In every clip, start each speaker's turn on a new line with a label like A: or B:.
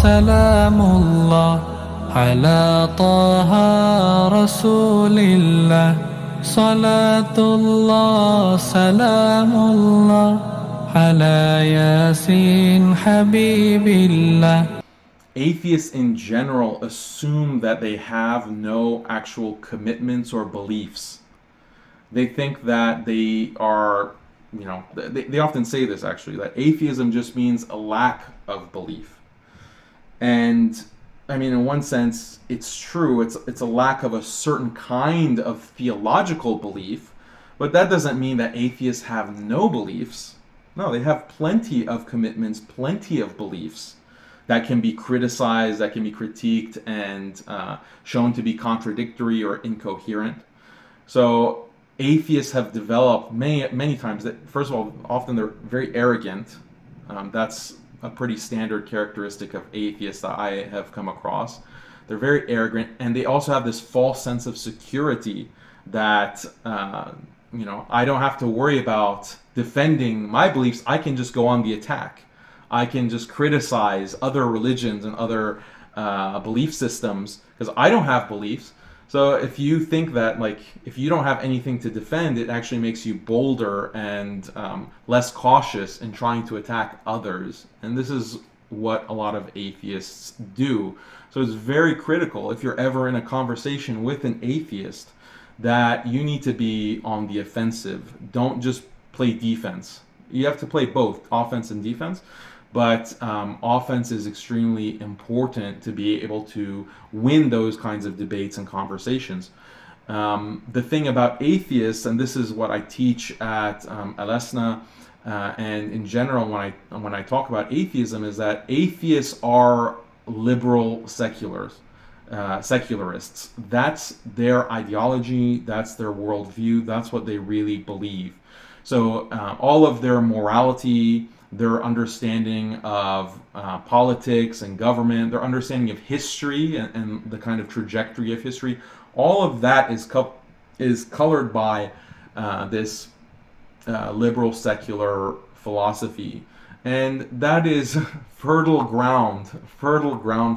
A: سلام الله على طه رسول الله صلاة الله سلام الله على ياسين حبيب الله.
B: Atheists in general assume that they have no actual commitments or beliefs. They think that they are, they often say this actually, that atheism just means a lack of belief. And I mean, in one sense, it's true. It's a lack of a certain kind of theological belief, but that doesn't mean that atheists have no beliefs. No, they have plenty of commitments, plenty of beliefs that can be criticized, that can be critiqued, and shown to be contradictory or incoherent. So atheists have developed many times that, first of all, often they're very arrogant. That's a pretty standard characteristic of atheists that I have come across. They're very arrogant, and they also have this false sense of security that I don't have to worry about defending my beliefs. I can just go on the attack. I can just criticize other religions and other belief systems because I don't have beliefs. So if you think that, if you don't have anything to defend, it actually makes you bolder and less cautious in trying to attack others. And this is what a lot of atheists do. So it's very critical, if you're ever in a conversation with an atheist, that you need to be on the offensive. Don't just play defense. You have to play both offense and defense. But offense is extremely important to be able to win those kinds of debates and conversations. The thing about atheists, and this is what I teach at Al-Asna, and in general when I talk about atheism, is that atheists are liberal secularists. That's their ideology, that's their worldview, that's what they really believe. So all of their morality, their understanding of politics and government, their understanding of history and the kind of trajectory of history, all of that is colored by this liberal secular philosophy. And that is fertile ground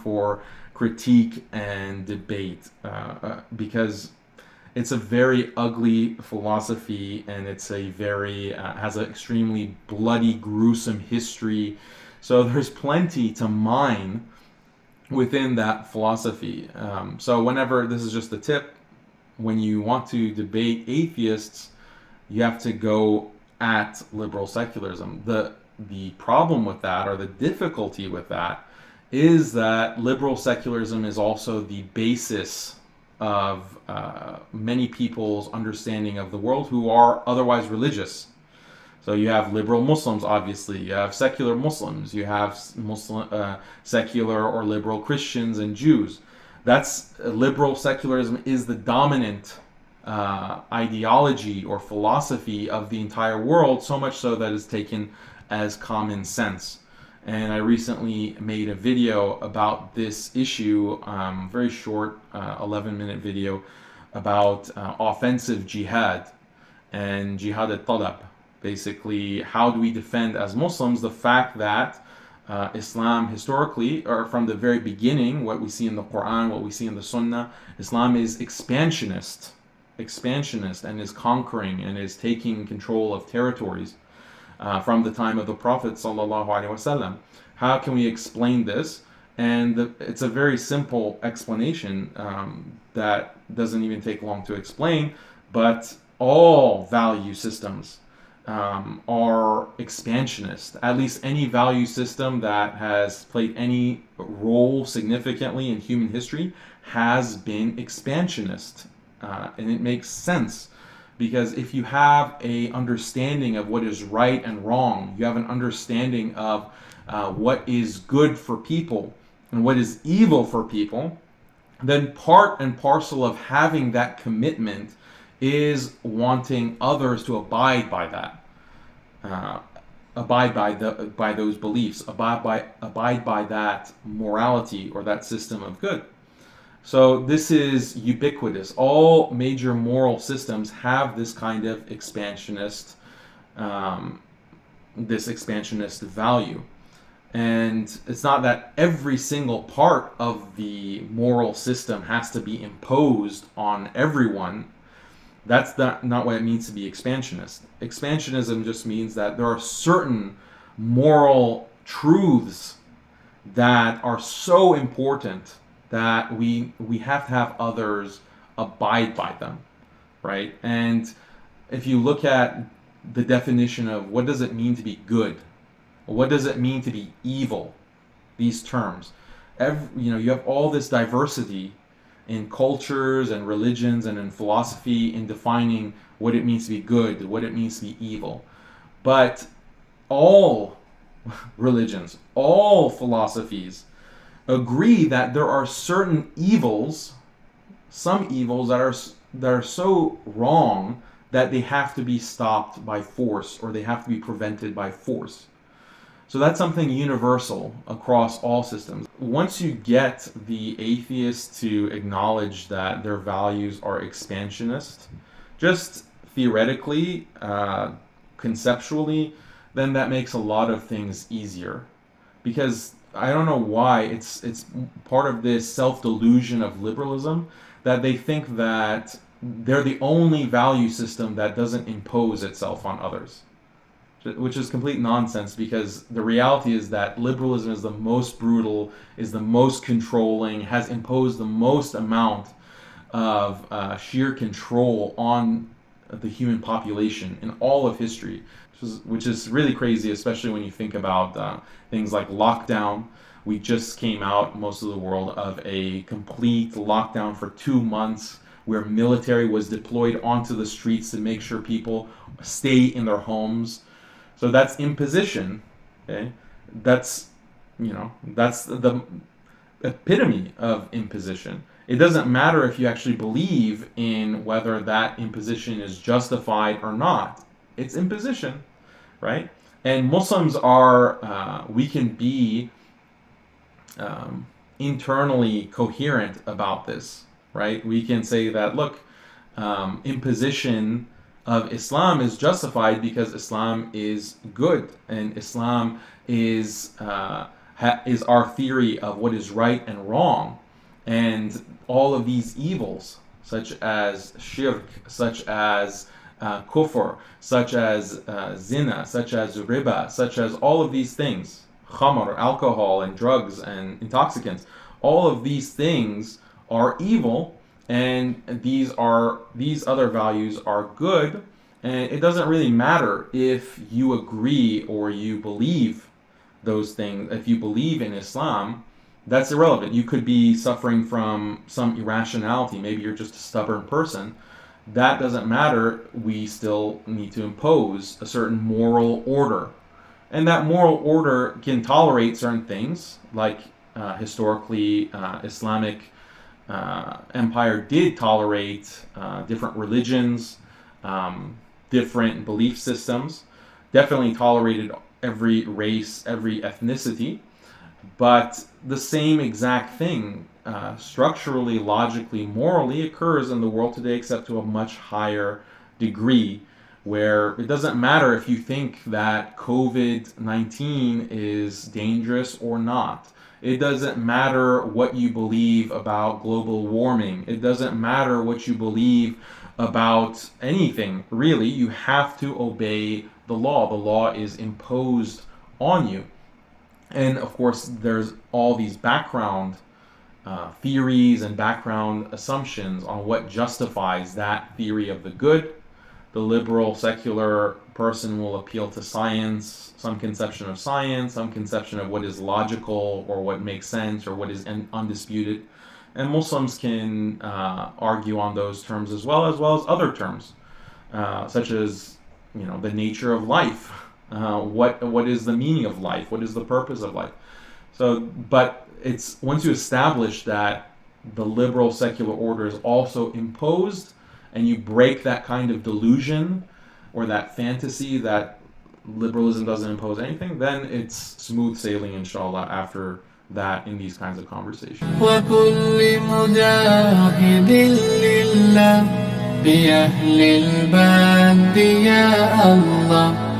B: for critique and debate, because it's a very ugly philosophy, and it's a very has an extremely bloody, gruesome history. So there's plenty to mine within that philosophy. So whenever, this is just the tip, when you want to debate atheists, you have to go at liberal secularism. The problem with that, or the difficulty with that, is that liberal secularism is also the basis of many people's understanding of the world who are otherwise religious. So you have liberal Muslims, obviously, you have secular Muslims, you have secular or liberal Christians and Jews. That's liberal secularism is the dominant ideology or philosophy of the entire world, so much so that it's taken as common sense. And I recently made a video about this issue, very short, 11-minute video, about offensive jihad and jihad al-talab. Basically, how do we defend as Muslims the fact that Islam historically, or from the very beginning, what we see in the Quran, what we see in the Sunnah, Islam is expansionist and is conquering and is taking control of territories. From the time of the Prophet sallallahu alaihi wasallam. How can we explain this? And it's a very simple explanation that doesn't even take long to explain, but all value systems are expansionist. At least any value system that has played any role significantly in human history has been expansionist. And it makes sense. Because if you have a understanding of what is right and wrong, you have an understanding of what is good for people and what is evil for people, then part and parcel of having that commitment is wanting others to abide by that, abide by those beliefs, abide by that morality or that system of good. So this is ubiquitous. All major moral systems have this kind of expansionist, value. And it's not that every single part of the moral system has to be imposed on everyone. That's not what it means to be expansionist. Expansionism just means that there are certain moral truths that are so important that we have to have others abide by them, right? And if you look at the definition of what does it mean to be good, what does it mean to be evil, these terms, you have all this diversity in cultures and religions and in philosophy in defining what it means to be good, what it means to be evil. But all religions, all philosophies agree that there are certain evils, some evils that are so wrong that they have to be stopped by force, or they have to be prevented by force. So that's something universal across all systems. Once you get the atheists to acknowledge that their values are expansionist, just theoretically, conceptually, then that makes a lot of things easier. Because I don't know why, it's part of this self-delusion of liberalism that they think that they're the only value system that doesn't impose itself on others. Which is complete nonsense, because the reality is that liberalism is the most brutal, is the most controlling, has imposed the most amount of sheer control on the human population in all of history, which is really crazy, especially when you think about things like lockdown. We just came out, most of the world, of a complete lockdown for 2 months, where military was deployed onto the streets to make sure people stay in their homes. So that's imposition, okay? That's the epitome of imposition. It doesn't matter if you actually believe in whether that imposition is justified or not. It's imposition, right? And Muslims are, we can be internally coherent about this, right? We can say that, look, imposition of Islam is justified because Islam is good, and Islam is our theory of what is right and wrong, and all of these evils, such as shirk, such as kufr, such as zina, such as riba, such as all of these things, khamr, alcohol and drugs and intoxicants, all of these things are evil. And these other values are good, and it doesn't really matter if you agree or you believe those things. If you believe in Islam, that's irrelevant. You could be suffering from some irrationality. Maybe you're just a stubborn person. That doesn't matter. We still need to impose a certain moral order, and that moral order can tolerate certain things, like historically Islamic empire did tolerate different religions, different belief systems, definitely tolerated every race, every ethnicity, but the same exact thing structurally, logically, morally occurs in the world today, except to a much higher degree, where it doesn't matter if you think that COVID-19 is dangerous or not. It doesn't matter what you believe about global warming. It doesn't matter what you believe about anything, really. You have to obey the law. The law is imposed on you. And of course, there's all these background theories and background assumptions on what justifies that theory of the good. The liberal, secular person will appeal to science, some conception of science, some conception of what is logical or what makes sense or what is undisputed. And Muslims can argue on those terms as well as other terms, such as, the nature of life. What is the meaning of life? What is the purpose of life? So, but it's once you establish that the liberal secular order is also imposed, and you break that kind of delusion or that fantasy that liberalism doesn't impose anything, then it's smooth sailing, inshallah, after that in these kinds of conversations.
A: وكل مجاهد لله بأهل البلد يا الله